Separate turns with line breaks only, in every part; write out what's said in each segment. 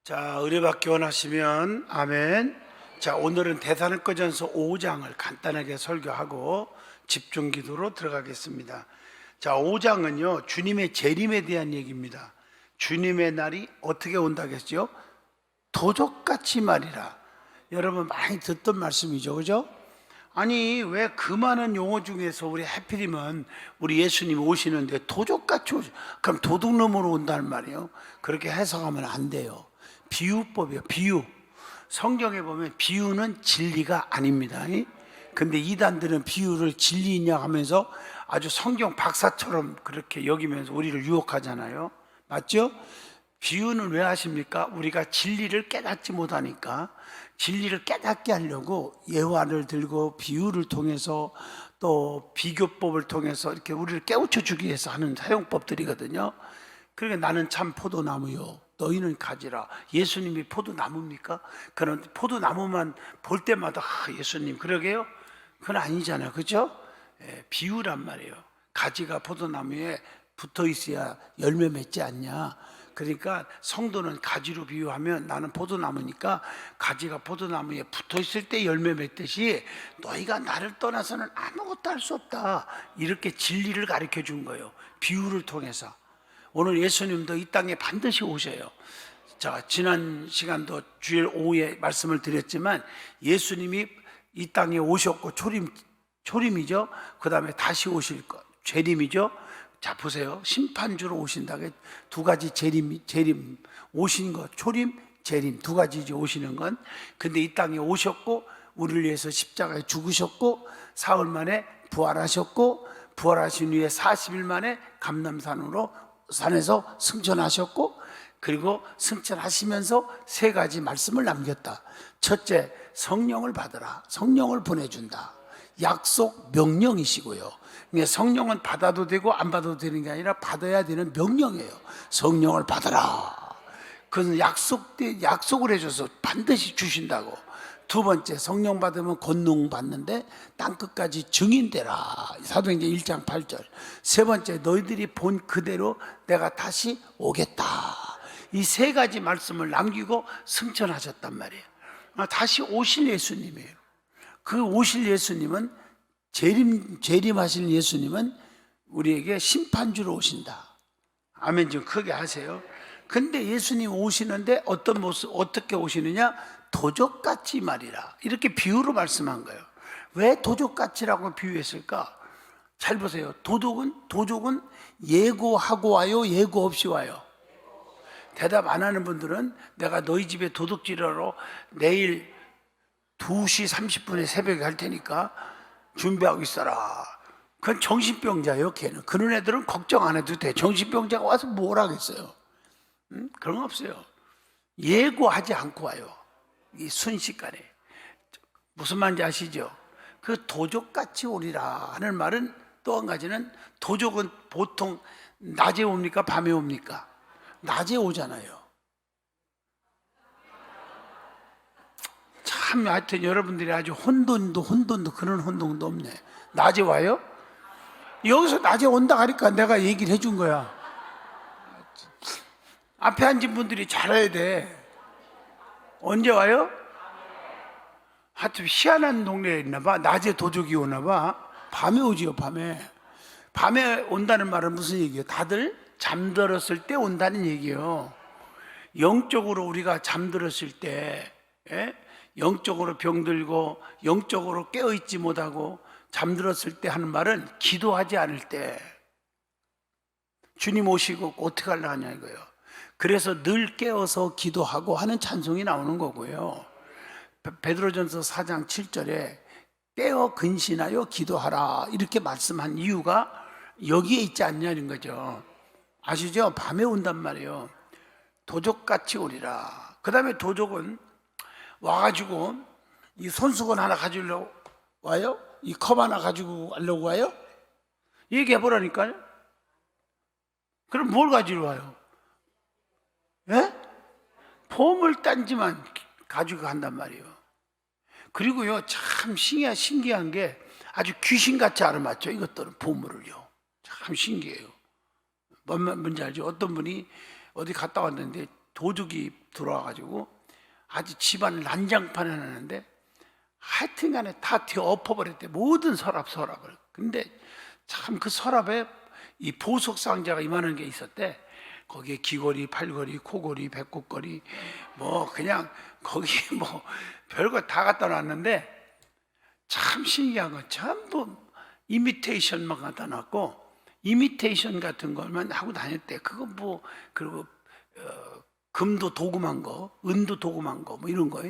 자, 의뢰받기 원하시면 아멘. 자, 오늘은 데살로니가전서 5장을 간단하게 설교하고 집중 기도로 들어가겠습니다. 자, 5장은요 주님의 재림에 대한 얘기입니다. 주님의 날이 어떻게 온다겠죠? 도적같이 말이라. 여러분 많이 듣던 말씀이죠, 그죠? 아니, 왜 그 많은 용어 중에서 우리 하필이면 우리 예수님 오시는데 도적같이 오죠? 그럼 도둑놈으로 온다는 말이에요. 그렇게 해석하면 안 돼요. 비유법이에요. 비유. 성경에 보면 비유는 진리가 아닙니다. 근데 이단들은 비유를 진리냐 하면서 아주 성경 박사처럼 그렇게 여기면서 우리를 유혹하잖아요. 맞죠? 비유는 왜 하십니까? 우리가 진리를 깨닫지 못하니까 진리를 깨닫게 하려고 예화를 들고 비유를 통해서 또 비교법을 통해서 이렇게 우리를 깨우쳐 주기 위해서 하는 사용법들이거든요. 그러니까 나는 참 포도나무요, 너희는 가지라. 예수님이 포도나무입니까? 그런 포도나무만 볼 때마다 예수님 그러게요? 그건 아니잖아요, 그렇죠? 비유란 말이에요. 가지가 포도나무에 붙어 있어야 열매 맺지 않냐. 그러니까 성도는 가지로 비유하면 나는 포도나무니까 가지가 포도나무에 붙어 있을 때 열매 맺듯이 너희가 나를 떠나서는 아무것도 할 수 없다. 이렇게 진리를 가르쳐 준 거예요. 비유를 통해서. 오늘 예수님도 이 땅에 반드시 오셔요. 자, 지난 시간도 주일 오후에 말씀을 드렸지만 예수님이 이 땅에 오셨고 초림이죠. 그 다음에 다시 오실 것, 재림이죠. 자, 보세요. 심판주로 오신다. 두 가지 재림 오신 것, 초림, 재림 두 가지죠. 오시는 건. 근데 이 땅에 오셨고 우리를 위해서 십자가에 죽으셨고 사흘 만에 부활하셨고 부활하신 후에 40일 만에 감람산에서 승천하셨고 그리고 승천하시면서 세 가지 말씀을 남겼다. 첫째, 성령을 받으라. 성령을 보내준다. 약속 명령이시고요. 성령은 받아도 되고 안 받아도 되는 게 아니라 받아야 되는 명령이에요. 성령을 받아라. 그건 약속을 해줘서 반드시 주신다고. 두 번째, 성령 받으면 권능 받는데 땅끝까지 증인되라. 사도행전 1장 8절. 세 번째, 너희들이 본 그대로 내가 다시 오겠다. 이 세 가지 말씀을 남기고 승천하셨단 말이에요. 다시 오실 예수님이에요. 그 오실 예수님은 재림하실 예수님은 우리에게 심판주로 오신다. 아멘 좀 크게 하세요. 근데 예수님 오시는데 어떤 모습, 어떻게 오시느냐? 도적같이 말이라. 이렇게 비유로 말씀한 거예요. 왜 도적같이라고 비유했을까? 잘 보세요. 도적은 예고하고 와요, 예고 없이 와요? 대답 안 하는 분들은 내가 너희 집에 도둑질하러 내일 2시 30분에 새벽에 갈 테니까 준비하고 있어라. 그건 정신병자예요. 걔는. 그런 애들은 걱정 안 해도 돼. 정신병자가 와서 뭘 하겠어요? 그런 거 없어요. 예고하지 않고 와요. 이 순식간에. 무슨 말인지 아시죠? 그 도적같이 오리라 하는 말은 또 한 가지는 도적은 보통 낮에 옵니까? 밤에 옵니까? 낮에 오잖아요. 참 하여튼 여러분들이 아주 혼돈도 그런 혼돈도 없네. 낮에 와요? 여기서 낮에 온다 하니까 내가 얘기를 해준 거야. 앞에 앉은 분들이 잘해야 돼. 언제 와요? 하여튼 희한한 동네에 있나 봐. 낮에 도둑이 오나 봐. 밤에 오지요, 밤에. 밤에 온다는 말은 무슨 얘기예요? 다들 잠들었을 때 온다는 얘기예요. 영적으로 우리가 잠들었을 때, 영적으로 병들고 영적으로 깨어있지 못하고 잠들었을 때 하는 말은 기도하지 않을 때. 주님 오시고 어떻게 하려 하냐 이거예요. 그래서 늘 깨어서 기도하고 하는 찬송이 나오는 거고요. 베드로전서 4장 7절에 깨어 근신하여 기도하라 이렇게 말씀한 이유가 여기에 있지 않냐는 거죠. 아시죠? 밤에 온단 말이에요. 도적같이 오리라. 그 다음에 도적은 와가지고 이 손수건 하나 가지려고 와요? 이 컵 하나 가지고 가려고 와요? 얘기해 보라니까요. 그럼 뭘 가지러 와요? 예? 보물단지만 가지고 간단 말이에요. 그리고요, 참 신기한 게 아주 귀신같이 알아맞죠. 이것들은 보물을요. 참 신기해요. 뭔지 알죠? 어떤 분이 어디 갔다 왔는데 도둑이 들어와가지고 아주 집안을 난장판에 놨는데 하여튼간에 다 엎어버렸대. 모든 서랍을. 근데 참 그 서랍에 이 보석 상자가 이만한 게 있었대. 거기에 귀걸이, 팔걸이, 코걸이, 배꼽걸이 뭐 그냥 거기에 뭐 별거 다 갖다 놨는데 참 신기한 건 전부 이미테이션만 갖다 놨고 이미테이션 같은 것만 하고 다녔대. 그거 뭐 그리고 금도 도금한 거, 은도 도금한 거 뭐 이런 거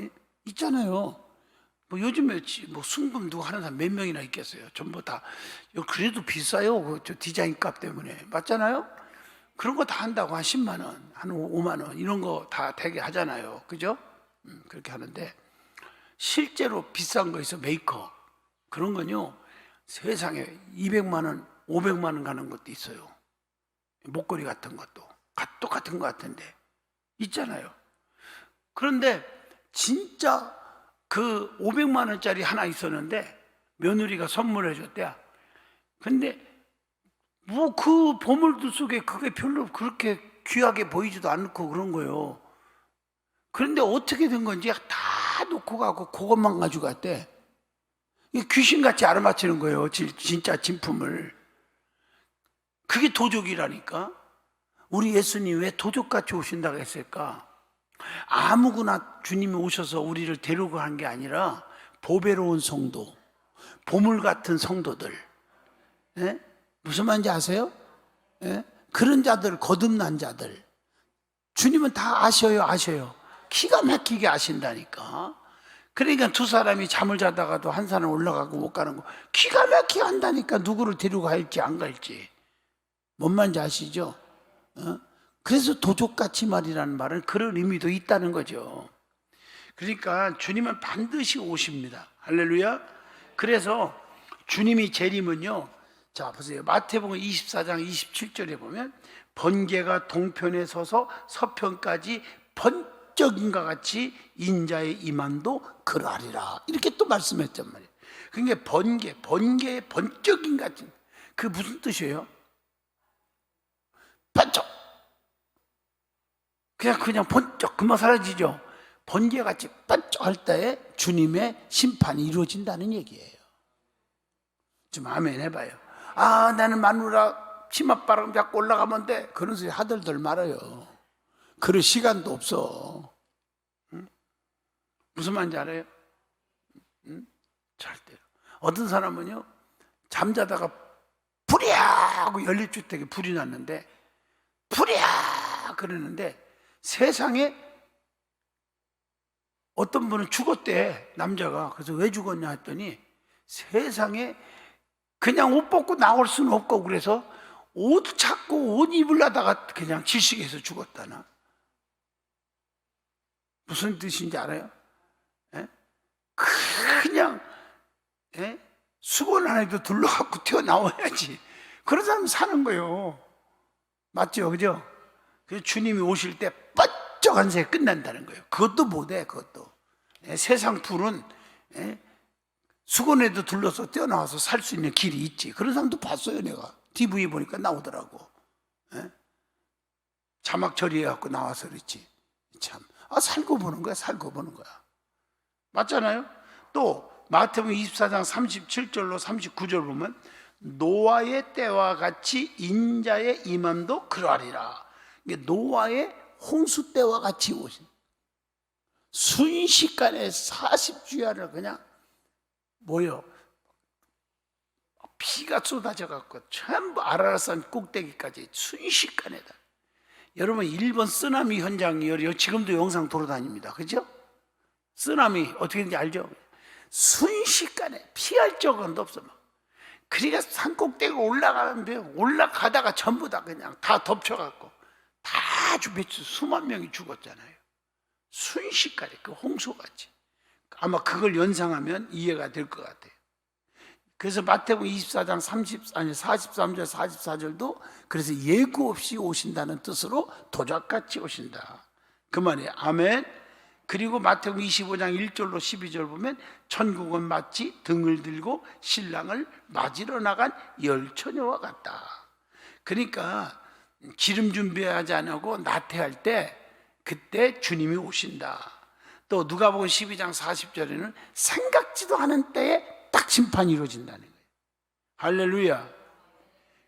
있잖아요. 뭐 요즘에 뭐 순금 누가 하는 사람 몇 명이나 있겠어요. 전부 다 그래도 비싸요. 저 디자인 값 때문에. 맞잖아요. 그런 거 다 한다고 한 10만 원, 한 5만 원 이런 거 다 되게 하잖아요. 그죠? 그렇게 하는데 실제로 비싼 거 있어. 메이커 그런 건요 세상에 200만 원, 500만 원 가는 것도 있어요. 목걸이 같은 것도 똑같은 것 같은데 있잖아요. 그런데 진짜 그 500만 원짜리 하나 있었는데 며느리가 선물해 줬대요. 근데 뭐 그 보물들 속에 그게 별로 그렇게 귀하게 보이지도 않고 그런 거예요. 그런데 어떻게 된 건지 다 놓고 가고 그것만 가지고 갔대. 귀신같이 알아맞히는 거예요. 진짜 진품을. 그게 도적이라니까. 우리 예수님 왜 도적같이 오신다고 했을까? 아무거나 주님이 오셔서 우리를 데리고 간 게 아니라 보배로운 성도, 보물 같은 성도들. 예? 무슨 말인지 아세요? 예? 그런 자들, 거듭난 자들. 주님은 다 아셔요. 기가 막히게 아신다니까. 그러니까 두 사람이 잠을 자다가도 한 사람 올라가고 못 가는 거 기가 막히게 한다니까. 누구를 데리고 갈지 안 갈지. 뭔 말인지 아시죠? 그래서 도적같이 말이라는 말은 그런 의미도 있다는 거죠. 그러니까 주님은 반드시 오십니다. 할렐루야. 그래서 주님이 재림은요, 자 보세요. 마태복음 24장 27절에 보면 번개가 동편에 서서 서편까지 번쩍인가 같이 인자의 임함도 그러하리라 이렇게 또 말씀했단 말이에요. 그러니까 번개의 번쩍인 같은 그 무슨 뜻이에요? 번쩍 그냥 번쩍 금방 사라지죠. 번개같이 번쩍할 때에 주님의 심판이 이루어진다는 얘기예요. 좀 아멘 해봐요. 아 나는 마누라 치맛바람 잡고 올라가면 돼 그런 소리 하들들 말아요. 그럴 시간도 없어. 응? 무슨 말인지 알아요? 응? 절대로. 어떤 사람은요 잠자다가 불이야 하고 연립주택에 불이 났는데 불이야 그러는데 세상에 어떤 분은 죽었대. 남자가. 그래서 왜 죽었냐 했더니 세상에 그냥 옷 벗고 나올 수는 없고 그래서 옷 찾고 옷 입으려다가 그냥 질식해서 죽었다나. 무슨 뜻인지 알아요? 예? 그냥 예? 수건 안에도 둘러갖고 튀어나와야지. 그런 사람 사는 거예요. 맞죠? 그죠? 그래서 주님이 오실 때 번쩍한 새 끝난다는 거예요. 그것도 못해. 그것도 세상 불은 수건에도 둘러서 뛰어나와서 살 수 있는 길이 있지. 그런 사람도 봤어요. 내가 TV 보니까 나오더라고. 자막 처리해갖고 나와서 그렇지. 참 살고 보는 거야. 살고 보는 거야. 맞잖아요. 또 마태복음 24장 37절로 39절 보면 노아의 때와 같이 인자의 임함도 그러하리라. 노아의 홍수 때와 같이 오신 순식간에 40주야를 그냥 뭐요? 피가 쏟아져 갖고 전부 아라라산 꼭대기까지 순식간에다. 여러분 일본 쓰나미 현장이 지금도 영상 돌아다닙니다. 그죠? 쓰나미 어떻게 되는지 알죠? 순식간에 피할 적은 없어. 그러니까 산 꼭대기로 올라가는데 올라가다가 전부 다 그냥 다 덮쳐갖고 다 수만 명이 죽었잖아요. 순식간에 그 홍수같이. 아마 그걸 연상하면 이해가 될 것 같아요. 그래서 마태복음 24장 43절 44절도 그래서 예고 없이 오신다는 뜻으로 도적같이 오신다. 그 말이에요. 아멘. 그리고 마태복음 25장 1절로 12절 보면 천국은 마치 등을 들고 신랑을 맞으러 나간 열처녀와 같다. 그러니까 기름 준비하지 않고 나태할 때 그때 주님이 오신다. 또 누가복음 12장 40절에는 생각지도 않은 때에 딱 심판이 이루어진다는 거예요. 할렐루야.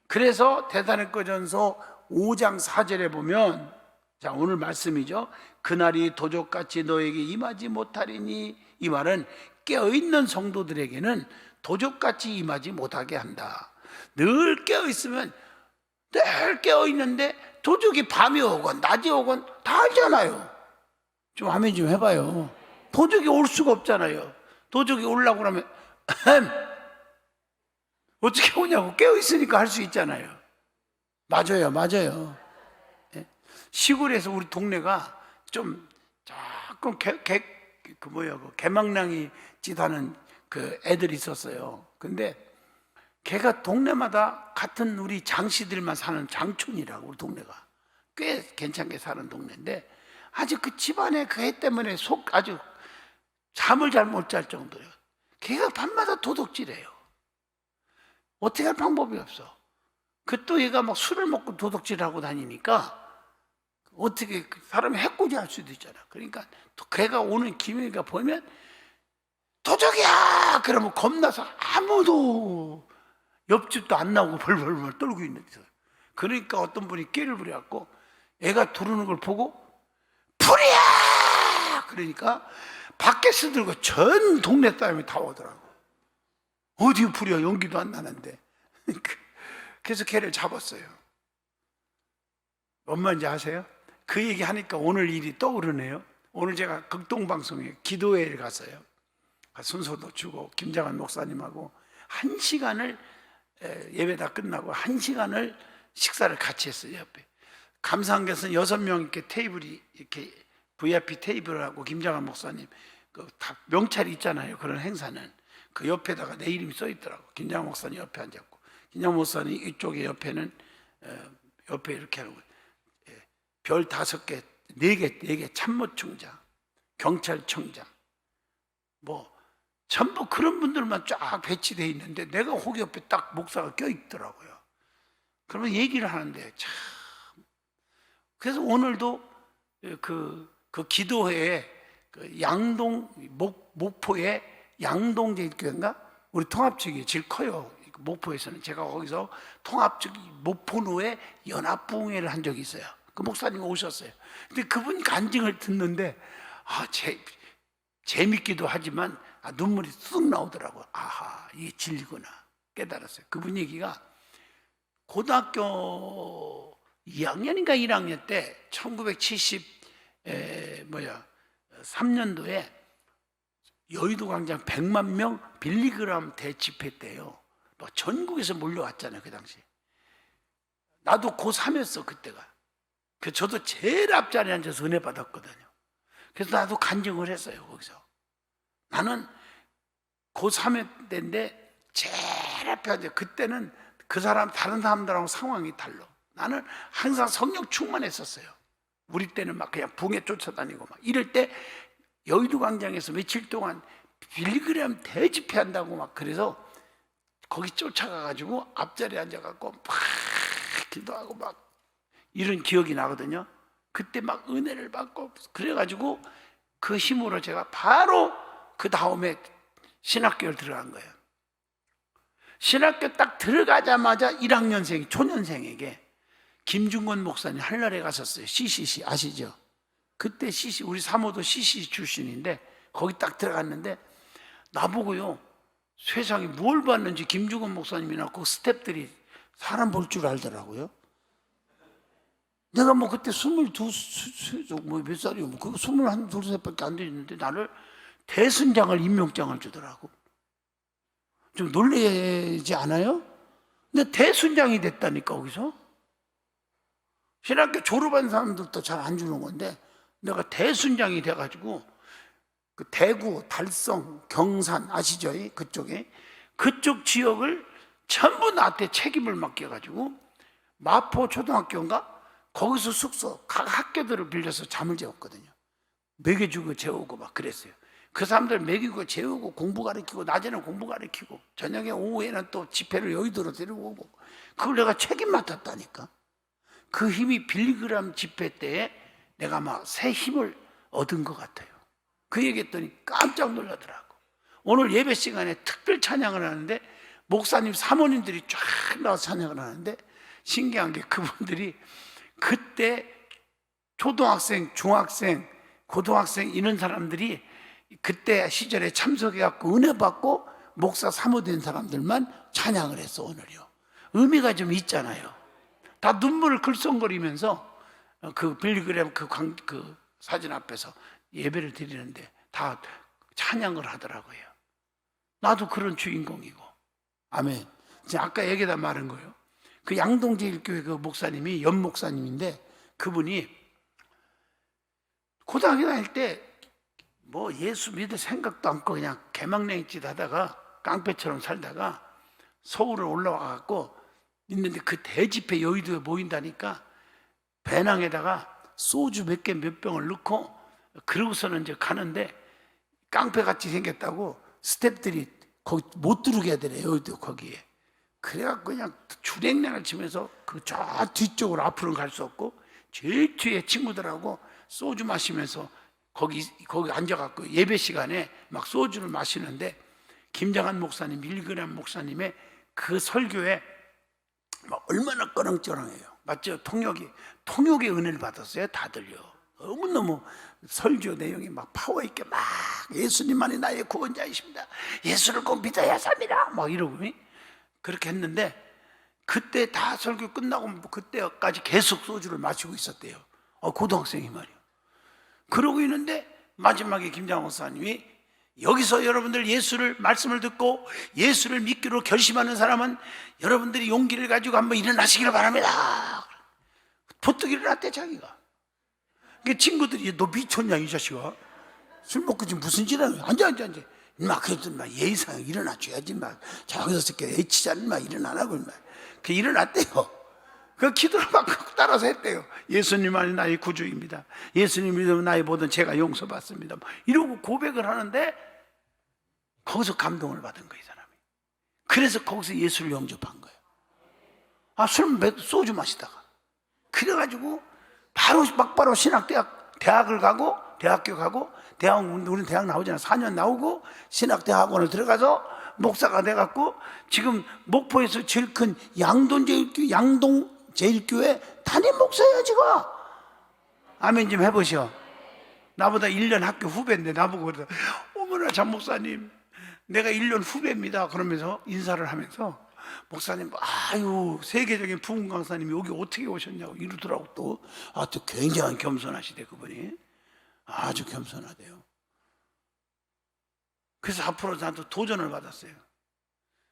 그래서 데살로니가전서 5장 4절에 보면, 자, 오늘 말씀이죠. 그날이 도적같이 너에게 임하지 못하리니, 이 말은 깨어있는 성도들에게는 도적같이 임하지 못하게 한다. 늘 깨어있으면, 늘 깨어있는데 도적이 밤이 오건 낮이 오건 다 알잖아요. 좀 아멘 좀 해봐요. 도적이 올 수가 없잖아요. 도적이 오려고 그러면 어떻게 오냐고, 깨어있으니까 할 수 있잖아요. 맞아요, 맞아요. 예? 시골에서 우리 동네가 좀 조금 개망랑이 짓하는 그 애들이 있었어요. 근데 걔가 동네마다 같은 우리 장씨들만 사는 장촌이라고, 우리 동네가 꽤 괜찮게 사는 동네인데, 아주 그 집안에 그 애 때문에 아주 잠을 잘 못 잘 정도예요. 걔가 밤마다 도둑질해요. 어떻게 할 방법이 없어. 그 또 얘가 막 술을 먹고 도둑질하고 다니니까 어떻게 사람이 해코지 할 수도 있잖아. 그러니까 또 걔가 오는 김이가 보면 도적이야! 그러면 겁나서 아무도 옆집도 안 나오고 벌벌벌 떨고 있는 거예요. 그러니까 어떤 분이 깨를 부려갖고 애가 두르는 걸 보고 불이야! 그러니까 밖에서 들고 전 동네 사람이 다 오더라고. 어디 불이야? 연기도 안 나는데. 그래서 걔를 잡았어요. 뭔 말인지 아세요? 그 얘기 하니까 오늘 일이 떠오르네요. 오늘 제가 극동방송에 기도회를 갔어요. 순서도 주고 김장한 목사님하고 1시간을 예배 다 끝나고 1시간을 식사를 같이 했어요. 옆에 감사한것은 6명 이렇게 테이블이 이렇게 VIP 테이블하고 김장한 목사님 다 명찰이 있잖아요. 그런 행사는 그 옆에다가 내 이름이 써 있더라고. 김장한 목사님 옆에 앉았고, 김장한 목사님 이쪽에 옆에는 옆에 이렇게 하고 별 5개, 4개 참모총장, 경찰청장, 뭐 전부 그런 분들만 쫙 배치되어 있는데 내가 거기 옆에 딱 목사가 껴 있더라고요. 그러면 얘기를 하는데 참. 그래서 오늘도 그 기도회에 그 양동 목포의 양동제일교회인가 우리 통합측이 제일 커요. 목포에서는 제가 거기서 통합측 목포노회 연합부흥회를 한 적이 있어요. 그 목사님이 오셨어요. 근데 그분 간증을 듣는데 재밌기도 하지만 눈물이 쑥 나오더라고요. 아하, 이게 진리구나 깨달았어요. 그분 얘기가 고등학교 2학년인가 1학년 때 1973년도에 여의도 광장 100만 명 빌리그람 대집회 때요. 막 전국에서 몰려왔잖아요. 그 당시 나도 고3이었어 그때가. 저도 제일 앞자리에 앉아서 은혜 받았거든요. 그래서 나도 간증을 했어요. 거기서 나는 고3 때인데 제일 앞에 앉아. 그때는 그 사람 다른 사람들하고 상황이 달라. 나는 항상 성령 충만했었어요. 우리 때는 막 그냥 붕에 쫓아다니고 막 이럴 때 여의도 광장에서 며칠 동안 빌리그램 대집회 한다고 막 그래서 거기 쫓아가가지고 앞자리에 앉아갖고 막 기도하고 막 이런 기억이 나거든요. 그때 막 은혜를 받고 그래가지고 그 힘으로 제가 바로 그 다음에 신학교를 들어간 거예요. 신학교 딱 들어가자마자 1학년생 초년생에게 김중건 목사님 한랄에 갔었어요. CCC 아시죠? 그때 CC 우리 사모도 CC 출신인데 거기 딱 들어갔는데 나보고요 세상에 뭘 봤는지 김중건 목사님이나 그 스태프들이 사람 볼 줄 알더라고요. 내가 뭐 그때 22, 몇 살이요? 뭐 그거 21, 2살밖에 안 되는데 나를 대순장을 임명장을 주더라고. 좀 놀라지 않아요? 근데 대순장이 됐다니까 거기서. 신학교 졸업한 사람들도 잘 안 주는 건데 내가 대순장이 돼가지고 그 대구, 달성, 경산 아시죠? 그쪽에 그쪽 지역을 전부 나한테 책임을 맡겨가지고 마포 초등학교인가? 거기서 숙소 각 학교들을 빌려서 잠을 재웠거든요. 먹여주고 재우고 막 그랬어요. 그 사람들 먹이고 재우고 공부 가르치고 낮에는 공부 가르치고 저녁에 오후에는 또 집회를 여의도로 데리고 오고 그걸 내가 책임 맡았다니까. 그 힘이 빌리그람 집회 때에 내가 막 새 힘을 얻은 것 같아요. 그 얘기했더니 깜짝 놀라더라고. 오늘 예배 시간에 특별 찬양을 하는데 목사님 사모님들이 쫙 나와서 찬양을 하는데 신기한 게 그분들이 그때 초등학생, 중학생, 고등학생 이런 사람들이 그때 시절에 참석해갖고 은혜 받고 목사 사모된 사람들만 찬양을 했어. 오늘요. 의미가 좀 있잖아요. 다 눈물을 글썽거리면서 그 빌리그램 그 사진 앞에서 예배를 드리는데 다 찬양을 하더라고요. 나도 그런 주인공이고. 아멘. 아까 얘기다 말한 거예요. 그 양동제일교회 그 목사님이 연 목사님인데 그분이 고등학교 다닐 때 뭐 예수 믿을 생각도 않고 그냥 개망냉이짓 하다가 깡패처럼 살다가 서울을 올라와 갖고 있는데 그 대집회 여의도에 모인다니까 배낭에다가 소주 몇 개 몇 병을 넣고 그러고서는 이제 가는데 깡패같이 생겼다고 스태프들이 거기 못 들어오게 하더래. 여의도 거기에. 그래갖고 그냥 주랭랑을 치면서 그 저 뒤쪽으로 앞으로는 갈 수 없고 제일 뒤에 친구들하고 소주 마시면서 거기 앉아갖고 예배 시간에 막 소주를 마시는데 김장한 목사님, 밀그람 목사님의 그 설교에 막 얼마나 꺼렁쩌렁해요. 맞죠? 통역의 은혜를 받았어요. 다들요. 너무너무 설교 내용이 막 파워 있게 막 예수님만이 나의 구원자이십니다. 예수를 꼭 믿어야 삽니다. 막 이러고 그렇게 했는데 그때 다 설교 끝나고 그때까지 계속 소주를 마시고 있었대요. 고등학생이 말이요. 그러고 있는데 마지막에 김장호 목사님이 여기서 여러분들 말씀을 듣고 예수를 믿기로 결심하는 사람은 여러분들이 용기를 가지고 한번 일어나시기를 바랍니다. 부쩍 일어났대 자기가. 그 친구들이 너 미쳤냐 이 자식아. 술 먹고 지금 무슨 짓 하는 거야. 앉아. 인마 그래도 인마 예의상 일어나줘야지 인마. 저기서 이렇게 애치자는 인마 일어나라고 인마. 그 일어났대요. 그 기도를 막 따라서 했대요. 예수님만이 나의 구주입니다. 예수님 믿으면 나의 모든 죄가 용서받습니다. 이러고 고백을 하는데 거기서 감동을 받은 거예요, 이 사람이. 그래서 거기서 예수를 영접한 거예요. 소주 마시다가. 그래가지고 막바로 대학을 가고 대학교 가고 우리는 대학 나오잖아. 4년 나오고 신학대학원을 들어가서 목사가 돼갖고 지금 목포에서 제일 큰 양동제일교회 담임 목사예요 지금. 아멘 좀 해보시오. 나보다 1년 학교 후배인데 나보고 그러더 어머나 장 목사님 내가 1년 후배입니다 그러면서 인사를 하면서 목사님 아유 세계적인 부흥 강사님이 여기 어떻게 오셨냐고 이러더라고. 또 굉장히 겸손하시대 그분이. 아주 겸손하대요. 그래서 앞으로 나도 도전을 받았어요.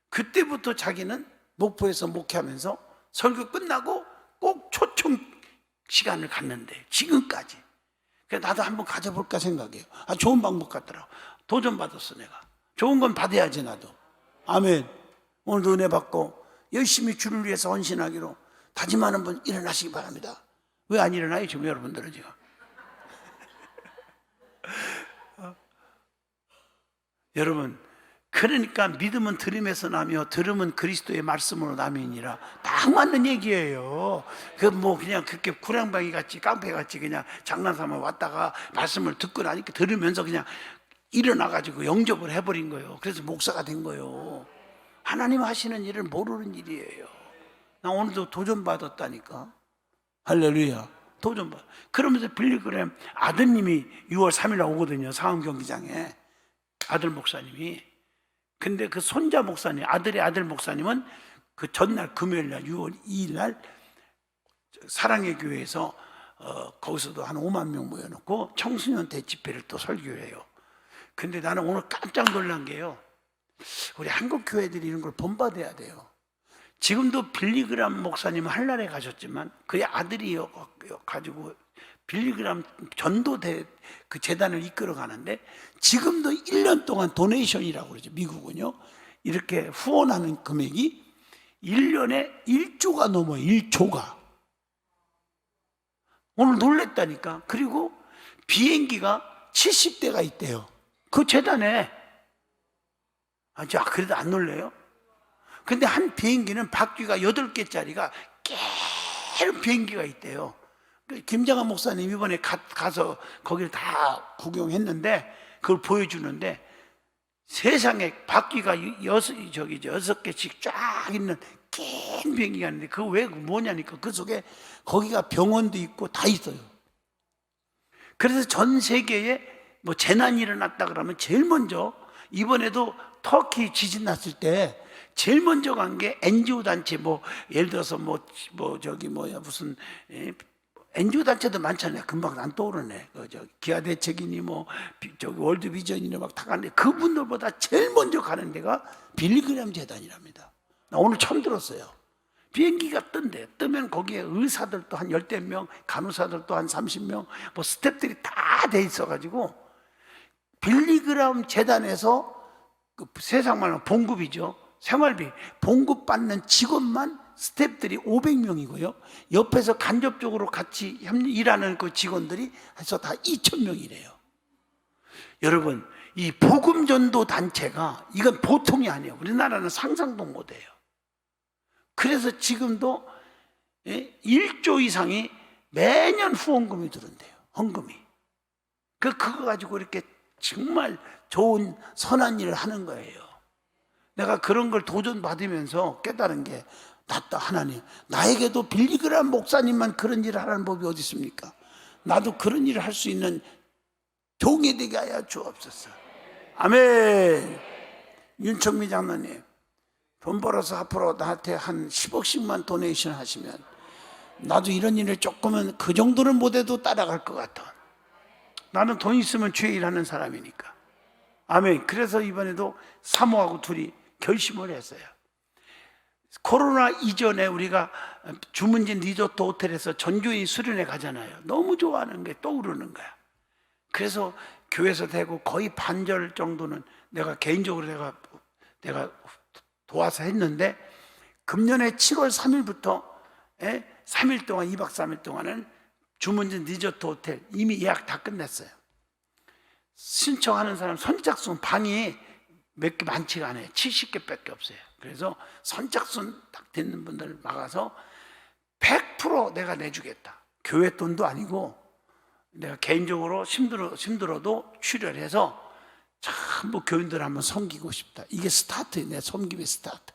그때부터 자기는 목포에서 목회하면서 설교 끝나고 꼭 초청 시간을 갖는데 지금까지. 그래서 나도 한번 가져볼까 생각해요. 좋은 방법 같더라고. 도전 받았어 내가. 좋은 건 받아야지 나도. 아멘. 오늘도 은혜 받고 열심히 주를 위해서 헌신하기로 다짐하는 분 일어나시기 바랍니다. 왜 안 일어나요 지금 여러분들은 지금? 여러분 그러니까 믿음은 들음에서 나며 들음은 그리스도의 말씀으로 나며니라. 딱 맞는 얘기예요. 그냥 그렇게 구량방이 같이 깡패 같이 그냥 장난삼아 왔다가 말씀을 듣고 나니까 들으면서 그냥 일어나가지고 영접을 해버린 거예요. 그래서 목사가 된 거예요. 하나님 하시는 일을 모르는 일이에요. 나 오늘도 도전받았다니까. 할렐루야. 도전받. 그러면서 빌리그램 아드님이 6월 3일 날 오거든요. 상암 경기장에. 아들 목사님이. 근데 그 손자 목사님, 아들의 아들 목사님은 그 전날 금요일 날 6월 2일 날 사랑의 교회에서 거기서도 한 5만 명 모여놓고 청소년 대집회를 또 설교해요. 근데 나는 오늘 깜짝 놀란 게요. 우리 한국 교회들이 이런 걸 본받아야 돼요. 지금도 빌리그람 목사님은 한날에 가셨지만 그의 아들이 가지고 빌리그람 전도대 그 재단을 이끌어 가는데 지금도 1년 동안 도네이션이라고 그러죠. 미국은요. 이렇게 후원하는 금액이 1년에 1조가 넘어요. 1조가. 오늘 놀랬다니까. 그리고 비행기가 70대가 있대요. 그 재단에. 그래도 안 놀래요? 근데 한 비행기는 바퀴가 8개짜리가 깨른 비행기가 있대요. 김장한 목사님 이번에 가서 거기를 다 구경했는데 그걸 보여주는데 세상에 바퀴가 여섯 개씩 쫙 있는 긴 비행기가 있는데 그거 왜 뭐냐니까 그 속에 거기가 병원도 있고 다 있어요. 그래서 전 세계에 뭐 재난이 일어났다 그러면 제일 먼저 이번에도 터키 지진 났을 때 제일 먼저 간 게 NGO 단체 뭐 예를 들어서 무슨 NGO 단체도 많잖아요. 금방 안 떠오르네. 기아 대책이니 월드 비전이니 막 다 가는데 그분들보다 제일 먼저 가는 데가 빌리그램 재단이랍니다. 나 오늘 처음 들었어요. 비행기가 뜬대. 뜨면 거기에 의사들도 한 10명, 간호사들도 한 30명, 뭐 스태프들이 다 돼 있어가지고 빌리그램 재단에서 그 세상 말로 봉급이죠. 생활비 봉급 받는 직원만 스태프들이 500명이고요. 옆에서 간접적으로 같이 일하는 그 직원들이 해서 다 2,000명이래요. 여러분, 이 복음전도 단체가 이건 보통이 아니에요. 우리나라는 상상도 못해요. 그래서 지금도 1조 이상이 매년 후원금이 들어온대요. 헌금이. 그거 가지고 이렇게 정말 좋은 선한 일을 하는 거예요. 내가 그런 걸 도전받으면서 깨달은 게 낫다. 하나님, 나에게도 빌리그램 목사님만 그런 일을 하라는 법이 어디 있습니까? 나도 그런 일을 할 수 있는 종이 되게 하여 주옵소서. 아멘. 윤청미 장로님, 돈 벌어서 앞으로 나한테 한 10억씩만 도네이션 하시면 나도 이런 일을 조금은 그 정도는 못해도 따라갈 것 같아. 나는 돈 있으면 주의 일하는 사람이니까. 아멘. 그래서 이번에도 사모하고 둘이 결심을 했어요. 코로나 이전에 우리가 주문진 리조트 호텔에서 전교인 수련회 가잖아요. 너무 좋아하는 게 떠오르는 거야. 그래서 교회에서 되고 거의 반절 정도는 내가 개인적으로 내가 도와서 했는데 금년에 7월 3일부터 3일 동안 2박 3일 동안은 주문진 리조트 호텔 이미 예약 다 끝냈어요. 신청하는 사람 선착순 방이 몇 개 많지가 않아요. 70개밖에 없어요. 그래서 선착순 딱 되는 분들 막아서 100% 내가 내주겠다. 교회 돈도 아니고 내가 개인적으로 힘들어도 출연해서 전부 교인들 한번 섬기고 싶다. 이게 스타트예요. 내 섬김의 스타트.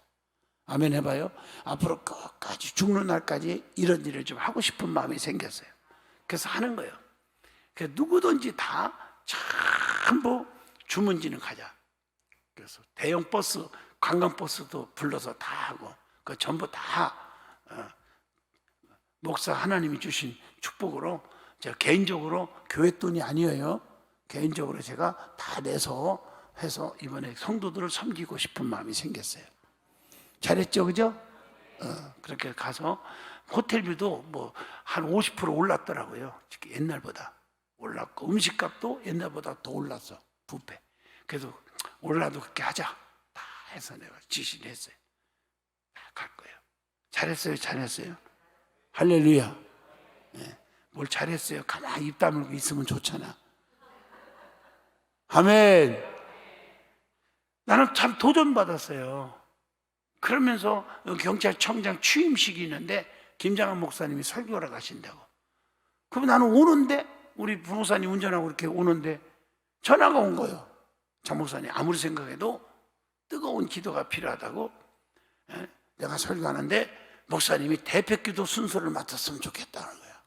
아멘 해봐요. 앞으로 끝까지 죽는 날까지 이런 일을 좀 하고 싶은 마음이 생겼어요. 그래서 하는 거예요. 그래서 누구든지 다 전부 주문진을 가자. 그래서 대형 버스, 관광버스도 불러서 다 하고 그 전부 다 목사 하나님이 주신 축복으로 제가 개인적으로 교회 돈이 아니에요. 개인적으로 제가 다 내서 해서 이번에 성도들을 섬기고 싶은 마음이 생겼어요. 잘했죠, 그죠? 그렇게 가서 호텔비도 뭐 한 50% 올랐더라고요. 옛날보다 올랐고 음식값도 옛날보다 더 올랐어. 뷔페. 그래서 올라도 그렇게 하자 다 해서 내가 지시를 했어요. 갈 거예요. 잘했어요, 잘했어요. 할렐루야. 네. 뭘 잘했어요. 가만히 입 다물고 있으면 좋잖아. 아멘. 나는 참 도전받았어요. 그러면서 경찰청장 취임식이 있는데 김장한 목사님이 설교를 가신다고. 그럼 나는 오는데 우리 부목사님 운전하고 이렇게 오는데 전화가 온 거예요. 장 목사님 아무리 생각해도 뜨거운 기도가 필요하다고. 내가 설교하는데 목사님이 대표기도 순서를 맡았으면 좋겠다는 거야.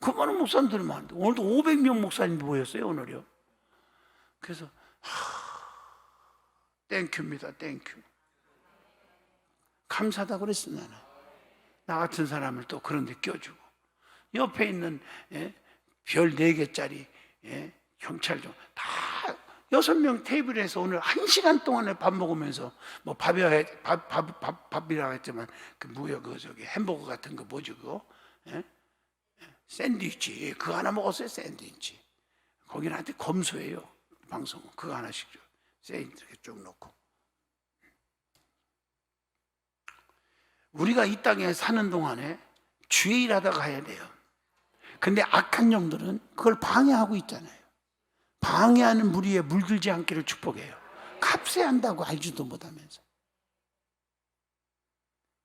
그 많은 목사님들이 많은데 오늘도 500명 목사님이 모였어요. 오늘요. 그래서 땡큐입니다. 땡큐. 감사하다 그랬어. 나는 나 같은 사람을 또 그런 데 껴주고 옆에 있는 별 4개짜리 경찰좀 다 6명 테이블에서 오늘 1시간 동안에 밥 먹으면서 뭐 밥이라고 했지만 그 뭐야 햄버거 같은 거 뭐지 그거? 샌드위치 그거 하나 먹었어요. 샌드위치 거기 나한테 검소해요. 방송은 그거 하나씩 줘. 샌드위치 이렇게 쭉 넣고 우리가 이 땅에 사는 동안에 주의 일하다가 가야 돼요. 근데 악한 영들은 그걸 방해하고 있잖아요. 방해하는 무리에 물들지 않기를 축복해요. 값세한다고 알지도 못하면서.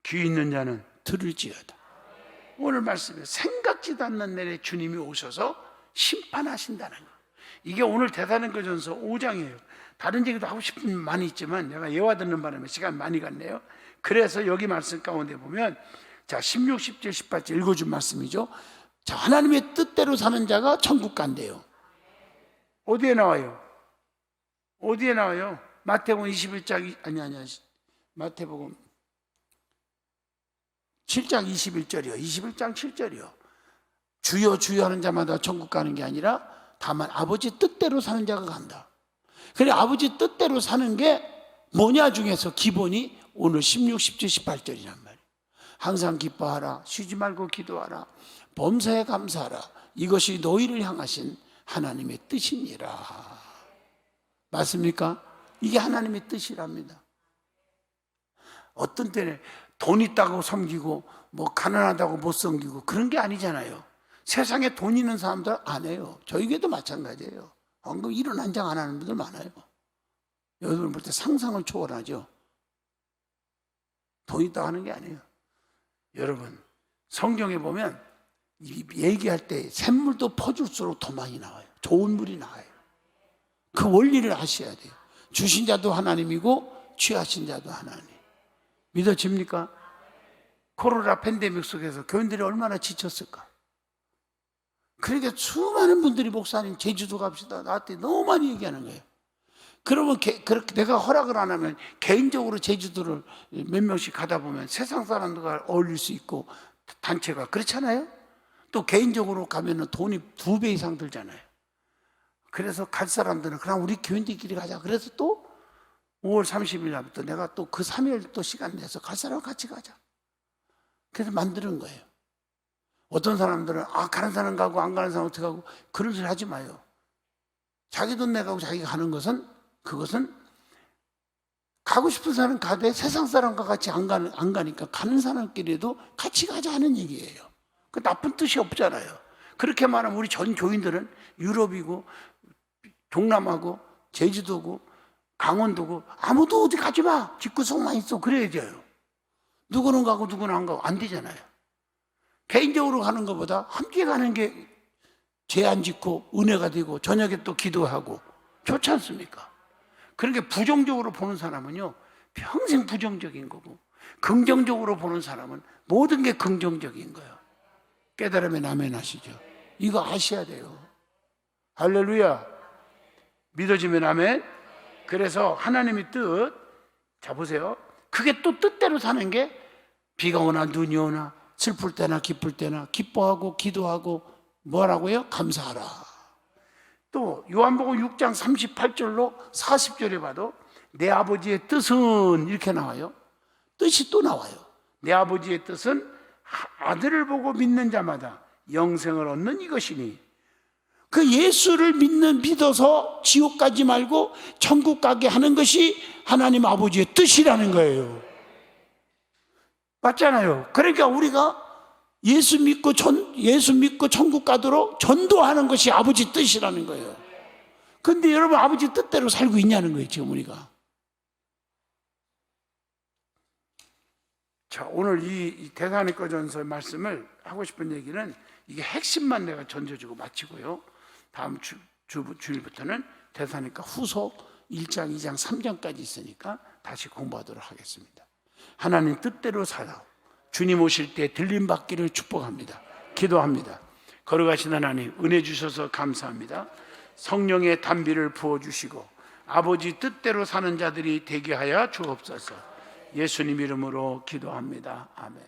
귀 있는 자는 들을지어다. 오늘 말씀에 생각지도 않는 날에 주님이 오셔서 심판하신다는 거. 이게 오늘 대사로니까전서 5장이에요. 다른 얘기도 하고 싶은 게 많이 있지만 내가 예화 듣는 바람에 시간 많이 갔네요. 그래서 여기 말씀 가운데 보면 자 16, 17, 18절 읽어준 말씀이죠. 자, 하나님의 뜻대로 사는 자가 천국 간대요. 어디에 나와요? 어디에 나와요? 마태복음 21장 아니 마태복음 7장 21절이요. 21장 7절이요. 주여 주여 하는 자마다 천국 가는 게 아니라 다만 아버지 뜻대로 사는 자가 간다. 그래 아버지 뜻대로 사는 게 뭐냐 중에서 기본이 오늘 16, 17, 18절이란 말이에요. 항상 기뻐하라. 쉬지 말고 기도하라. 범사에 감사하라. 이것이 너희를 향하신 하나님의 뜻이니라. 맞습니까? 이게 하나님의 뜻이랍니다. 어떤 때는 돈 있다고 섬기고 뭐 가난하다고 못 섬기고 그런 게 아니잖아요. 세상에 돈 있는 사람들 안 해요. 저에게도 마찬가지예요. 방금 일은 한 장 안 하는 분들 많아요. 여러분 볼 때 상상을 초월하죠. 돈 있다고 하는 게 아니에요. 여러분 성경에 보면 얘기할 때 샘물도 퍼줄수록 더 많이 나와요. 좋은 물이 나와요. 그 원리를 아셔야 돼요. 주신 자도 하나님이고 취하신 자도 하나님. 믿어집니까? 코로나 팬데믹 속에서 교인들이 얼마나 지쳤을까? 그러니까 수많은 분들이 목사님 제주도 갑시다 나한테 너무 많이 얘기하는 거예요. 그러면 그렇게 내가 허락을 안 하면 개인적으로 제주도를 몇 명씩 가다 보면 세상 사람들과 어울릴 수 있고 단체가 그렇잖아요. 또 개인적으로 가면은 돈이 2배 이상 들잖아요. 그래서 갈 사람들은 그냥 우리 교인들끼리 가자. 그래서 또 5월 30일 날부터 내가 또 그 3일 또 시간 내서 갈 사람 같이 가자. 그래서 만드는 거예요. 어떤 사람들은 가는 사람 가고 안 가는 사람 어떻게 가고 그런 소리 하지 마요. 자기 돈 내가고 자기가 가는 것은 그것은 가고 싶은 사람 가되 세상 사람과 같이 안 가니까 가는 사람끼리도 같이 가자 하는 얘기예요. 그 나쁜 뜻이 없잖아요. 그렇게 말하면 우리 전 교인들은 유럽이고 동남아고 제주도고 강원도고 아무도 어디 가지 마. 집구석만 있어. 그래야죠. 누구는 가고 누구는 안 가고 안 되잖아요. 개인적으로 가는 것보다 함께 가는 게 죄 안 짓고 은혜가 되고 저녁에 또 기도하고 좋지 않습니까? 그렇게 부정적으로 보는 사람은요 평생 부정적인 거고 긍정적으로 보는 사람은 모든 게 긍정적인 거예요. 깨달으면 아멘 하시죠. 이거 아셔야 돼요. 할렐루야. 믿어지면 아멘. 그래서 하나님의 뜻, 자 보세요. 그게 또 뜻대로 사는 게 비가 오나 눈이 오나 슬플 때나 기쁠 때나 기뻐하고 기도하고 뭐라고요? 감사하라. 또 요한복음 6장 38절로 40절에 봐도 내 아버지의 뜻은 이렇게 나와요. 뜻이 또 나와요. 내 아버지의 뜻은 아들을 보고 믿는 자마다 영생을 얻는 이것이니 그 예수를 믿어서 지옥 가지 말고 천국 가게 하는 것이 하나님 아버지의 뜻이라는 거예요. 맞잖아요. 그러니까 우리가 예수 믿고 천국 가도록 전도하는 것이 아버지 뜻이라는 거예요. 그런데 여러분 아버지 뜻대로 살고 있냐는 거예요. 지금 우리가. 자, 오늘 이 데살로니가전서 말씀을 하고 싶은 얘기는 이게 핵심만 내가 전해주고 마치고요. 다음 주일부터는 데살로니가 후서 1장, 2장, 3장까지 있으니까 다시 공부하도록 하겠습니다. 하나님 뜻대로 살아 주님 오실 때 들림받기를 축복합니다. 기도합니다. 거룩하신 하나님 은혜 주셔서 감사합니다. 성령의 단비를 부어주시고 아버지 뜻대로 사는 자들이 되게 하여 주옵소서. 예수님 이름으로 기도합니다. 아멘.